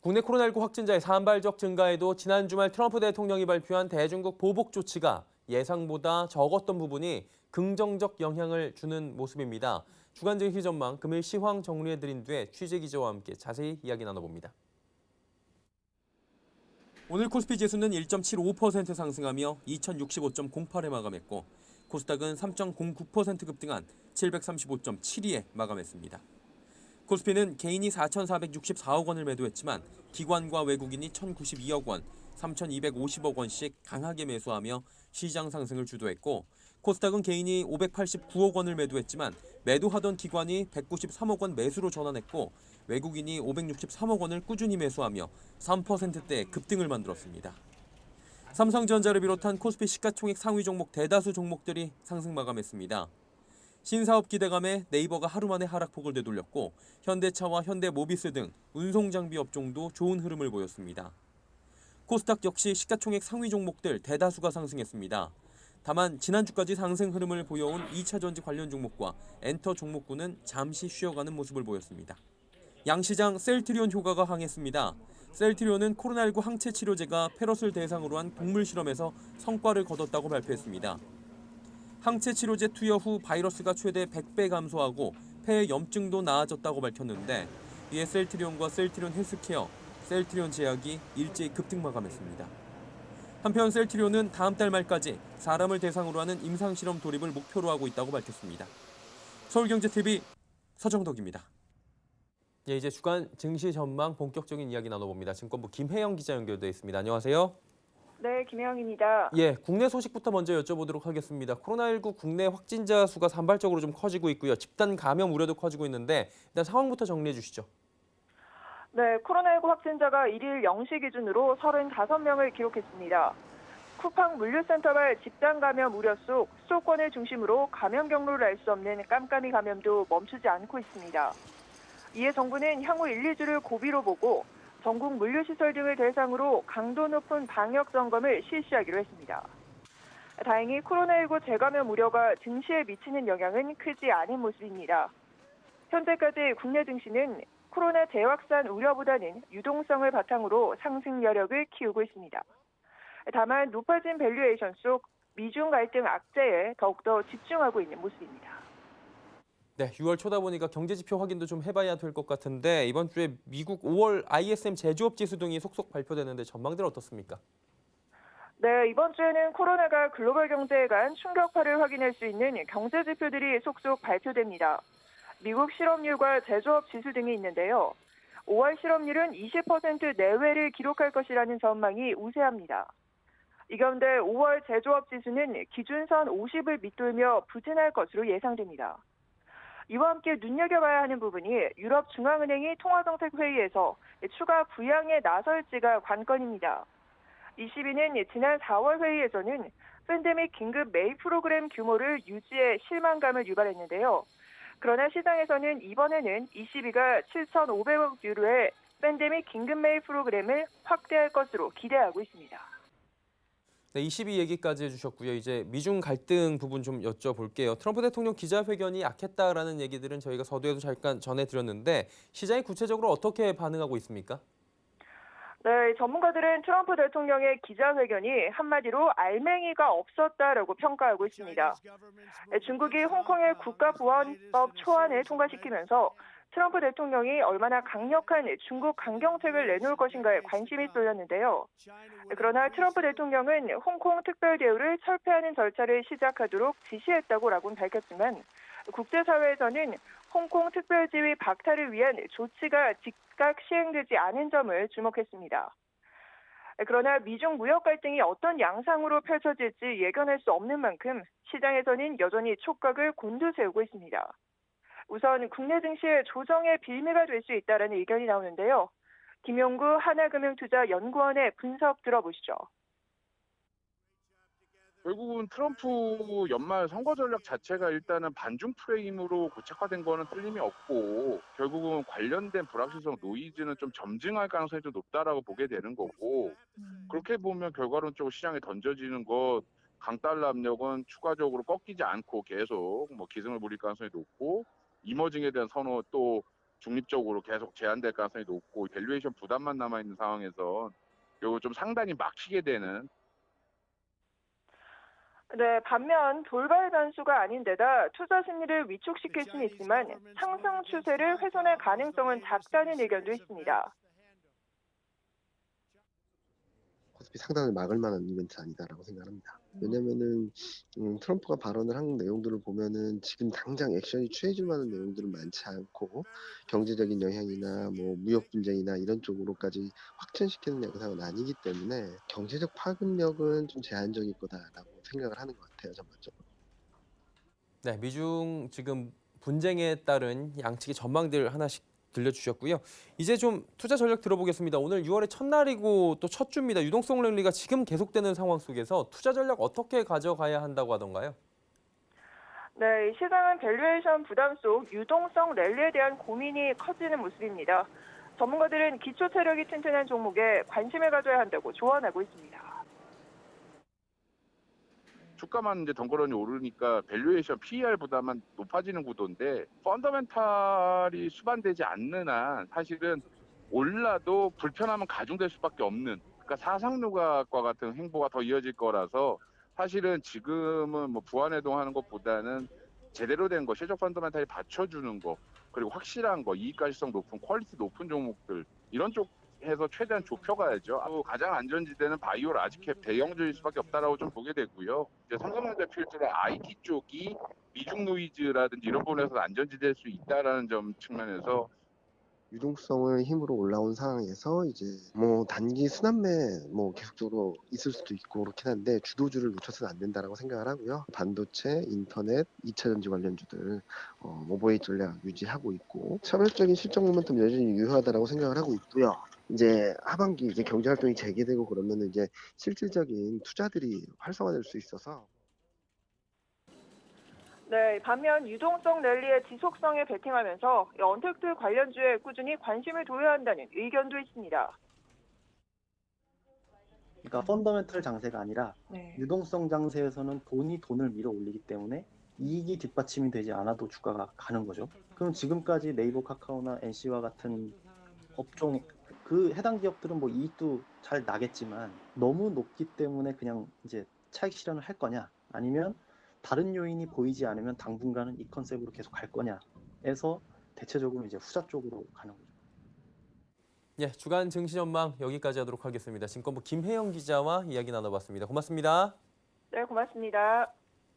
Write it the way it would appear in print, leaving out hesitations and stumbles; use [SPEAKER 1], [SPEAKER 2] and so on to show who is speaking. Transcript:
[SPEAKER 1] 국내 코로나19 확진자의 산발적 증가에도 지난 주말 트럼프 대통령이 발표한 대중국 보복 조치가 예상보다 적었던 부분이 긍정적 영향을 주는 모습입니다. 주간 증시 전망 금일 시황 정리해드린 뒤에 취재 기자와 함께 자세히 이야기 나눠봅니다. 오늘 코스피 지수는 1.75% 상승하며 2065.08에 마감했고 코스닥은 3.09% 급등한 735.72에 마감했습니다. 코스피는 개인이 4,464억 원을 매도했지만 기관과 외국인이 1,092억 원, 3,250억 원씩 강하게 매수하며 시장 상승을 주도했고 코스닥은 개인이 589억 원을 매도했지만 매도하던 기관이 193억 원 매수로 전환했고 외국인이 563억 원을 꾸준히 매수하며 3%대 급등을 만들었습니다. 삼성전자를 비롯한 코스피 시가총액 상위 종목 대다수 종목들이 상승 마감했습니다. 신사업 기대감에 네이버가 하루 만에 하락폭을 되돌렸고 현대차와 현대모비스 등 운송장비 업종도 좋은 흐름을 보였습니다. 코스닥 역시 시가총액 상위 종목들 대다수가 상승했습니다. 다만 지난주까지 상승 흐름을 보여온 2차전지 관련 종목과 엔터 종목군은 잠시 쉬어가는 모습을 보였습니다. 양시장 셀트리온 효과가 항했습니다. 셀트리온은 코로나19 항체 치료제가 페럿을 대상으로 한 동물 실험에서 성과를 거뒀다고 발표했습니다. 항체 치료제 투여 후 바이러스가 최대 100배 감소하고 폐의 염증도 나아졌다고 밝혔는데 이에 셀트리온과 셀트리온 헬스케어, 셀트리온 제약이 일제히 급등 마감했습니다. 한편 셀트리온은 다음 달 말까지 사람을 대상으로 하는 임상실험 돌입을 목표로 하고 있다고 밝혔습니다. 서울경제TV 서정덕입니다. 이제 주간 증시 전망 본격적인 이야기 나눠봅니다. 증권부 김혜영 기자 연결돼 있습니다. 안녕하세요.
[SPEAKER 2] 네, 김혜영입니다.
[SPEAKER 1] 국내 소식부터 먼저 여쭤보도록 하겠습니다. 코로나19 국내 확진자 수가 산발적으로 좀 커지고 있고요. 집단 감염 우려도 커지고 있는데 일단 상황부터 정리해 주시죠.
[SPEAKER 2] 네, 코로나19 확진자가 1일 0시 기준으로 35명을 기록했습니다. 쿠팡 물류센터발 집단 감염 우려 속 수도권을 중심으로 감염 경로를 알 수 없는 깜깜이 감염도 멈추지 않고 있습니다. 이에 정부는 향후 1, 2주를 고비로 보고 전국 물류시설 등을 대상으로 강도 높은 방역 점검을 실시하기로 했습니다. 다행히 코로나19 재감염 우려가 증시에 미치는 영향은 크지 않은 모습입니다. 현재까지 국내 증시는 코로나 재확산 우려보다는 유동성을 바탕으로 상승 여력을 키우고 있습니다. 다만 높아진 밸류에이션 속 미중 갈등 악재에 더욱더 집중하고 있는 모습입니다.
[SPEAKER 1] 6월 초다 보니까 경제지표 확인도 좀 해봐야 될 것 같은데 이번 주에 미국 5월 ISM 제조업 지수 등이 속속 발표되는데 전망들 어떻습니까?
[SPEAKER 2] 네, 이번 주에는 코로나가 글로벌 경제에 간 충격파를 확인할 수 있는 경제지표들이 속속 발표됩니다. 미국 실업률과 제조업 지수 등이 있는데요. 5월 실업률은 20% 내외를 기록할 것이라는 전망이 우세합니다. 이 가운데 5월 제조업 지수는 기준선 50을 밑돌며 부진할 것으로 예상됩니다. 이와 함께 눈여겨봐야 하는 부분이 유럽중앙은행이 통화정책회의에서 추가 부양에 나설지가 관건입니다. ECB는 지난 4월 회의에서는 팬데믹 긴급 매입 프로그램 규모를 유지해 실망감을 유발했는데요. 그러나 시장에서는 이번에는 ECB가 7,500억 유로의 팬데믹 긴급 매입 프로그램을 확대할 것으로 기대하고 있습니다.
[SPEAKER 1] 22 얘기까지 해주셨고요. 이제 미중 갈등 부분 좀 여쭤볼게요. 트럼프 대통령 기자회견이 약했다라는 얘기들은 저희가 서두에도 잠깐 전해드렸는데 시장이 구체적으로 어떻게 반응하고 있습니까?
[SPEAKER 2] 네, 전문가들은 트럼프 대통령의 기자회견이 한마디로 알맹이가 없었다라고 평가하고 있습니다. 중국이 홍콩의 국가보안법 초안을 통과시키면서 트럼프 대통령이 얼마나 강력한 중국 강경책을 내놓을 것인가에 관심이 쏠렸는데요. 그러나 트럼프 대통령은 홍콩 특별 대우를 철폐하는 절차를 시작하도록 지시했다고라고는 밝혔지만 국제사회에서는 홍콩 특별지위 박탈을 위한 조치가 즉각 시행되지 않은 점을 주목했습니다. 그러나 미중 무역 갈등이 어떤 양상으로 펼쳐질지 예견할 수 없는 만큼 시장에서는 여전히 촉각을 곤두세우고 있습니다. 우선 국내 증시의 조정의 빌미가 될 수 있다는 의견이 나오는데요. 김용구 하나금융투자연구원의 분석 들어보시죠.
[SPEAKER 3] 결국은 트럼프 연말 선거 전략 자체가 일단은 반중 프레임으로 고착화된 거는 틀림이 없고 결국은 관련된 불확실성 노이즈는 좀 점증할 가능성이 좀 높다라고 보게 되는 거고 그렇게 보면 결과론적으로 시장에 던져지는 것 강달러 압력은 추가적으로 꺾이지 않고 계속 뭐 기승을 부릴 가능성이 높고 이머징에 대한 선호 또 중립적으로 계속 제한될 가능성이 높고 밸류에이션 부담만 남아있는 상황에서 결국 좀 상단이 막히게 되는.
[SPEAKER 2] 네, 반면 돌발 변수가 아닌 데다 투자 심리를 위축시킬 수는 있지만 상승 추세를 훼손할 가능성은 작다는 의견도 있습니다.
[SPEAKER 4] 코스피 상단을 막을 만한 이벤트 아니다라고 생각합니다. 왜냐면은 트럼프가 발언을 한 내용들을 보면은 지금 당장 액션이 취해질 만한 내용들은 많지 않고 경제적인 영향이나 뭐 무역 분쟁이나 이런 쪽으로까지 확전시키는 양상은 아니기 때문에 경제적 파급력은 좀 제한적일 거다라고 생각을 하는 것 같아요, 전반적으로.
[SPEAKER 1] 네, 미중 지금 분쟁에 따른 양측의 전망들 하나씩 들려주셨고요. 이제 좀 투자 전략 들어보겠습니다. 오늘 6월의 첫날이고 또 첫 주입니다. 유동성 랠리가 지금 계속되는 상황 속에서 투자 전략 어떻게 가져가야 한다고 하던가요?
[SPEAKER 2] 네, 이 시장은 밸류에이션 부담 속 유동성 랠리에 대한 고민이 커지는 모습입니다. 전문가들은 기초 체력이 튼튼한 종목에 관심을 가져야 한다고 조언하고 있습니다.
[SPEAKER 3] 주가만 이제 덩그러니 오르니까 밸류에이션 PER보다만 높아지는 구도인데 펀더멘탈이 수반되지 않는 한 사실은 올라도 불편함은 가중될 수밖에 없는, 그러니까 사상누각과 같은 행보가 더 이어질 거라서 사실은 지금은 뭐 부안해동하는 것보다는 제대로 된 거, 실적 펀더멘탈이 받쳐주는 거, 그리고 확실한 거, 이익가시성 높은 퀄리티 높은 종목들 이런 쪽에서 최대한 좁혀가야죠. 또 가장 안전지대는 바이오 라지캡 대형주일 수밖에 없다라고 좀 보게 되고요. 이제 삼성전자 필드의 IT 쪽이 미중 노이즈라든지 이런 부분에서 안전지대일 수 있다라는 점 측면에서
[SPEAKER 4] 유동성을 힘으로 올라온 상황에서 이제 뭐 단기 순환매 뭐 계속적으로 있을 수도 있고 그렇긴 한데 주도주를 놓쳐서는 안 된다라고 생각을 하고요. 반도체, 인터넷, 2차 전지 관련주들 오버웨이 전략 유지하고 있고 차별적인 실적 모멘텀 여전히 유효하다라고 생각을 하고 있고요. 이제 하반기 이제 경제 활동이 재개되고 그러면 이제 실질적인 투자들이 활성화될 수 있어서.
[SPEAKER 2] 네, 반면 유동성 랠리의 지속성에 베팅하면서 언택트 관련주에 꾸준히 관심을 둬야 한다는 의견도 있습니다.
[SPEAKER 5] 그러니까 펀더멘털 장세가 아니라
[SPEAKER 2] 네.
[SPEAKER 5] 유동성 장세에서는 돈이 돈을 밀어 올리기 때문에 이익이 뒷받침이 되지 않아도 주가가 가는 거죠. 그럼 지금까지 네이버, 카카오나 NC와 같은 업종 그 해당 기업들은 뭐 이익도 잘 나겠지만 너무 높기 때문에 그냥 이제 차익 실현을 할 거냐, 아니면 다른 요인이 보이지 않으면 당분간은 이 컨셉으로 계속 갈 거냐에서 대체적으로 이제 후자 쪽으로 가는 거죠.
[SPEAKER 1] 예, 주간 증시 전망 여기까지 하도록 하겠습니다. 증권부 김혜영 기자와 이야기 나눠봤습니다. 고맙습니다.
[SPEAKER 2] 네, 고맙습니다.